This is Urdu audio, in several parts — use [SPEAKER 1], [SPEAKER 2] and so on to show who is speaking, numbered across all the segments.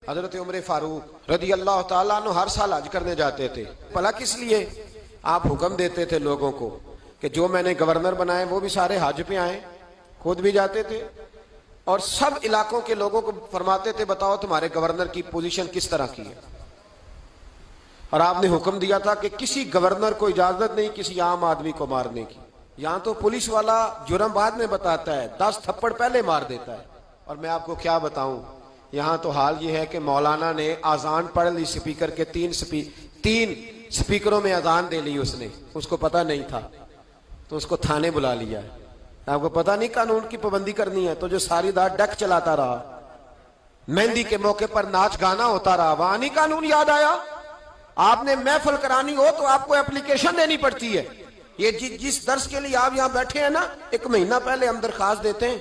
[SPEAKER 1] حضرت عمر فاروق رضی اللہ تعالیٰ عنہ ہر سال حج کرنے جاتے تھے. بھلا کس لیے؟ آپ حکم دیتے تھے لوگوں کو کہ جو میں نے گورنر بنائے وہ بھی سارے حج پہ آئیں. خود بھی جاتے تھے اور سب علاقوں کے لوگوں کو فرماتے تھے بتاؤ تمہارے گورنر کی پوزیشن کس طرح کی ہے. اور آپ نے حکم دیا تھا کہ کسی گورنر کو اجازت نہیں کسی عام آدمی کو مارنے کی. یہاں تو پولیس والا جرم بعد میں بتاتا ہے، 10 تھپڑ پہلے مار دیتا ہے. اور میں آپ کو کیا بتاؤں، یہاں تو حال یہ ہے کہ مولانا نے اذان پڑھ لی سپیکر کے، تین سپیکروں میں اذان دے لی. اس کو پتہ نہیں تھا تو اس کو تھانے بلا لیا. آپ کو پتہ نہیں قانون کی پابندی کرنی ہے تو جو ساری رات ڈیک چلاتا رہا، مہندی کے موقع پر ناچ گانا ہوتا رہا، وہاں نہیں قانون یاد آیا. آپ نے محفل کرانی ہو تو آپ کو اپلیکیشن دینی پڑتی ہے. یہ جس درس کے لیے آپ یہاں بیٹھے ہیں نا، 1 مہینہ پہلے ہم درخواست دیتے ہیں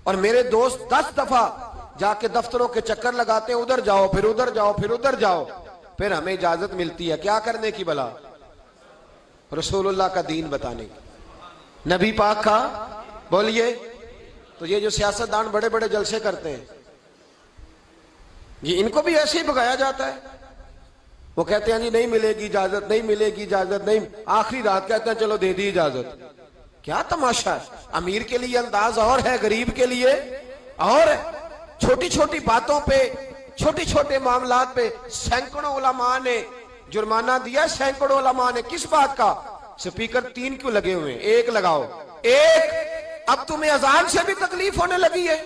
[SPEAKER 1] اور میرے دوست 10 دفعہ جا کے دفتروں کے چکر لگاتے ہیں، ادھر جاؤ پھر ادھر جاؤ پھر ادھر جاؤ، پھر ہمیں اجازت ملتی ہے کیا کرنے کی؟ بلا رسول اللہ کا دین بتانے کی، نبی پاک کا. بولیے. تو یہ جو سیاستدان بڑے بڑے جلسے کرتے ہیں، یہ ان کو بھی ایسے ہی بگایا جاتا ہے. وہ کہتے ہیں جی نہیں ملے گی اجازت، نہیں ملے گی اجازت، نہیں، آخری رات کہتے ہیں چلو دے دی اجازت. کیا تماشا ہے؟ امیر کے لیے انداز اور ہے، غریب کے لیے اور ہے. چھوٹی چھوٹی باتوں پہ، چھوٹی چھوٹے معاملات پہ سینکڑوں علماء نے جرمانہ دیا. سینکڑوں علماء نے کس بات کا؟ سپیکر 3 کیوں لگے ہوئے ہیں؟ 1 لگاؤ. اب تمہیں اذان سے بھی تکلیف ہونے لگی ہے.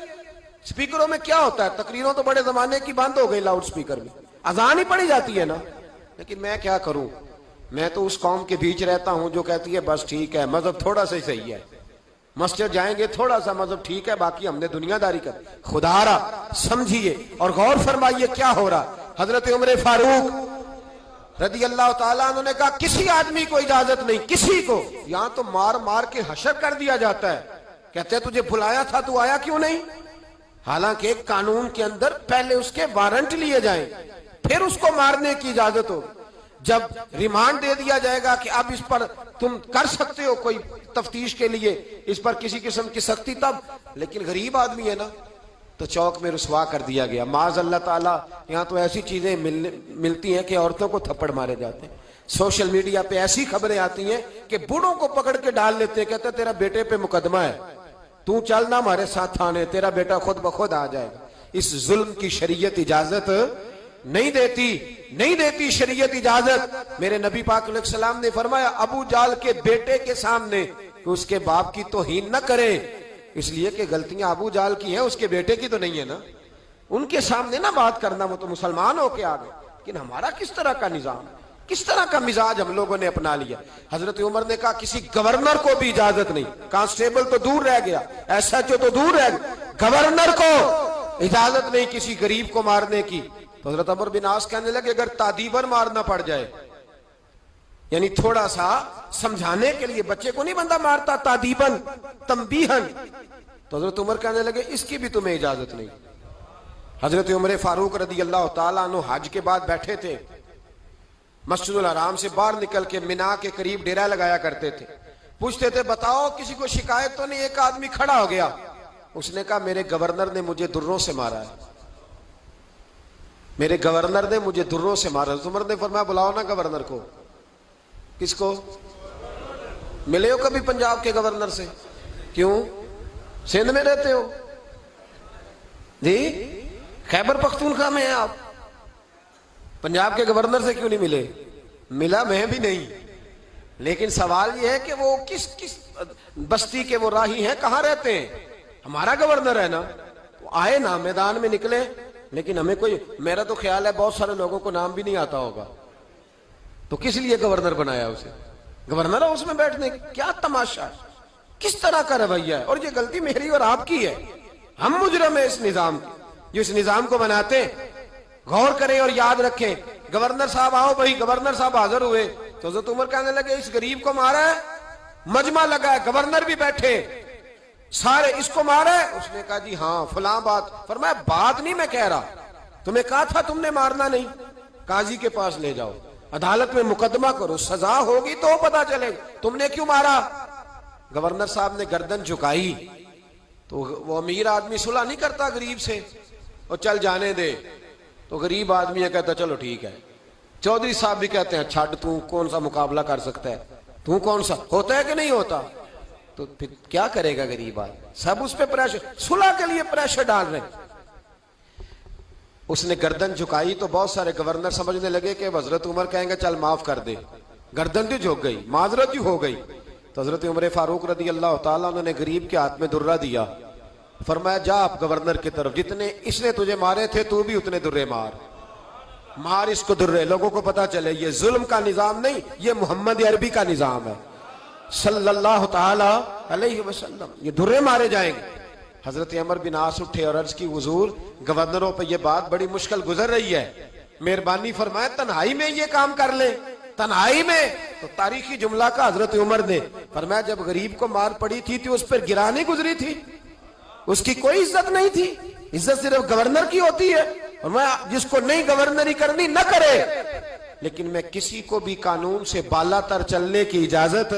[SPEAKER 1] سپیکروں میں کیا ہوتا ہے؟ تقریروں تو بڑے زمانے کی بند ہو گئی، لاؤڈ سپیکر میں اذان ہی پڑی جاتی ہے نا. لیکن میں کیا کروں، میں تو اس قوم کے بیچ رہتا ہوں جو کہتی ہے بس ٹھیک ہے مذہب تھوڑا سا ہی صحیح ہے، مسجد جائیں گے تھوڑا سا مذہب ٹھیک ہے، باقی ہم نے دنیا داری کر. خدا را سمجھیے اور غور فرمائیے کیا ہو رہا. حضرت عمر فاروق رضی اللہ تعالیٰ عنہ نے کہا کسی آدمی کو اجازت نہیں، کسی کو. یہاں تو مار مار کے حشر کر دیا جاتا ہے. کہتے ہیں تجھے بلایا تھا تو آیا کیوں نہیں؟ حالانکہ قانون کے اندر پہلے اس کے وارنٹ لیے جائیں پھر اس کو مارنے کی اجازت ہو. جب ریمانڈ دے دیا جائے گا کہ اب اس پر تم کر سکتے ہو کوئی تفتیش کے لیے، اس پر کسی قسم کی سختی، تب. لیکن غریب آدمی ہے نا تو چوک میں رسوا کر دیا گیا. معاذ اللہ تعالیٰ یہاں تو ایسی چیزیں ملتی ہیں کہ عورتوں کو تھپڑ مارے جاتے ہیں. سوشل میڈیا پہ ایسی خبریں آتی ہیں کہ بوڑھوں کو پکڑ کے ڈال لیتے ہیں، کہتے ہیں تیرا بیٹے پہ مقدمہ ہے، تو چلنا ہمارے ساتھ تھانے، تیرا بیٹا خود بخود آ جائے گا. اس ظلم کی شریعت اجازت نہیں دیتی شریعت اجازت. میرے نبی پاک علیہ السلام نے فرمایا ابو جال کے بیٹے کے سامنے کہ اس کے باپ کی توہین نہ کرے، اس لیے کہ غلطیاں ابو جال کی ہیں، اس کے بیٹے کی تو نہیں ہے نا. ان کے سامنے نہ بات کرنا، وہ تو مسلمان ہو کے آ گئے. لیکن ہمارا کس طرح کا نظام، کس طرح کا مزاج ہم لوگوں نے اپنا لیا. حضرت عمر نے کہا کسی گورنر کو بھی اجازت نہیں. کانسٹیبل تو دور رہ گیا، ایس ایچ او تو دور رہ گیا، گورنر کو اجازت نہیں کسی غریب کو مارنے کی. تو حضرت عمر بن عاص کہنے لگے اگر تادیباً مارنا پڑ جائے، یعنی تھوڑا سا سمجھانے کے لیے، بچے کو نہیں بندہ مارتا، تادیباً تنبیہاً، تو حضرت عمر کہنے لگے اس کی بھی تمہیں اجازت نہیں. حضرت عمر فاروق رضی اللہ تعالیٰ عنہ حج کے بعد بیٹھے تھے، مسجد الحرام سے باہر نکل کے مینا کے قریب ڈیرا لگایا کرتے تھے. پوچھتے تھے بتاؤ کسی کو شکایت تو نہیں؟ ایک آدمی کھڑا ہو گیا، اس نے کہا میرے گورنر نے مجھے دروں سے مارا ہے، میرے گورنر نے مجھے دروں سے مارا. عمر نے فرمایا بلاؤ نا گورنر کو. کس کو؟ ملے ہو کبھی پنجاب کے گورنر سے؟ کیوں؟ سندھ میں رہتے ہو جی، خیبر پختونخوا میں ہیں آپ، پنجاب کے گورنر سے کیوں نہیں ملے؟ ملا میں بھی نہیں، لیکن سوال یہ ہے کہ وہ کس بستی کے وہ راہی ہیں، کہاں رہتے ہیں؟ ہمارا گورنر ہے نا. آئے نا میدان میں نکلے. لیکن ہمیں کوئی، میرا تو خیال ہے بہت سارے لوگوں کو نام بھی نہیں آتا ہوگا، تو کس لیے گورنر بنایا اسے؟ گورنر ہاؤس میں بیٹھنے. کیا تماشا ہے، کس طرح کا رویہ ہے. اور یہ غلطی میری اور آپ کی ہے، ہم مجرم ہیں اس نظام کی جو اس نظام کو بناتے. غور کریں اور یاد رکھیں. گورنر صاحب آؤ بھائی، گورنر صاحب حاضر ہوئے تو حضرت عمر کہنے لگے اس غریب کو مارا ہے، مجمع لگا ہے، گورنر بھی بیٹھے، سارے اس کو مارا ہے. اس نے کہا جی ہاں فلاں بات. فرمایا بات نہیں میں کہہ رہا، تمہیں کہا تھا تم نے مارنا نہیں. قاضی کے پاس لے جاؤ، عدالت میں مقدمہ کرو، سزا ہوگی تو پتا چلے گا تم نے کیوں مارا. گورنر صاحب نے گردن جھکائی تو وہ امیر آدمی صلح نہیں کرتا غریب سے، اور چل جانے دے، تو غریب آدمی ہے کہتا چلو ٹھیک ہے. چودھری صاحب بھی کہتے ہیں چھڈ تو کون سا مقابلہ کر سکتا ہے, تو کون سا ہوتا ہے کہ نہیں ہوتا. تو پھر کیا کرے گا غریب آدمی, سب اس پہ پریشر, صلح کے لیے پریشر ڈال رہے ہیں. اس نے گردن جھکائی تو بہت سارے گورنر سمجھنے لگے کہ حضرت عمر کہیں گے چل معاف کر دے, گردن بھی جھک گئی, معذرت ہی ہو گئی. تو حضرت عمر فاروق رضی اللہ تعالیٰ انہوں نے غریب کے ہاتھ میں درہ دیا, فرمایا جا آپ گورنر کی طرف, جتنے اس نے تجھے مارے تھے تو بھی اتنے درے مار اس کو درے, لوگوں کو پتا چلے یہ ظلم کا نظام نہیں, یہ محمد عربی کا نظام ہے صلی اللہ تعالی علیہ وسلم, یہ درے مارے جائیں گے. حضرت عمر بن عاص اٹھے اور عرض کی حضور گورنروں پہ یہ بات بڑی مشکل گزر رہی ہے, مہربانی فرمائے تنہائی میں یہ کام کر لیں, تنہائی میں. تو تاریخی جملہ کا حضرت عمر نے فرمایا جب غریب کو مار پڑی تھی تو اس پر گرانی گزری تھی, اس کی کوئی عزت نہیں تھی, عزت صرف گورنر کی ہوتی ہے. اور میں جس کو نہیں گورنری کرنی نہ کرے, لیکن میں کسی کو بھی قانون سے بالا تر چلنے کی اجازت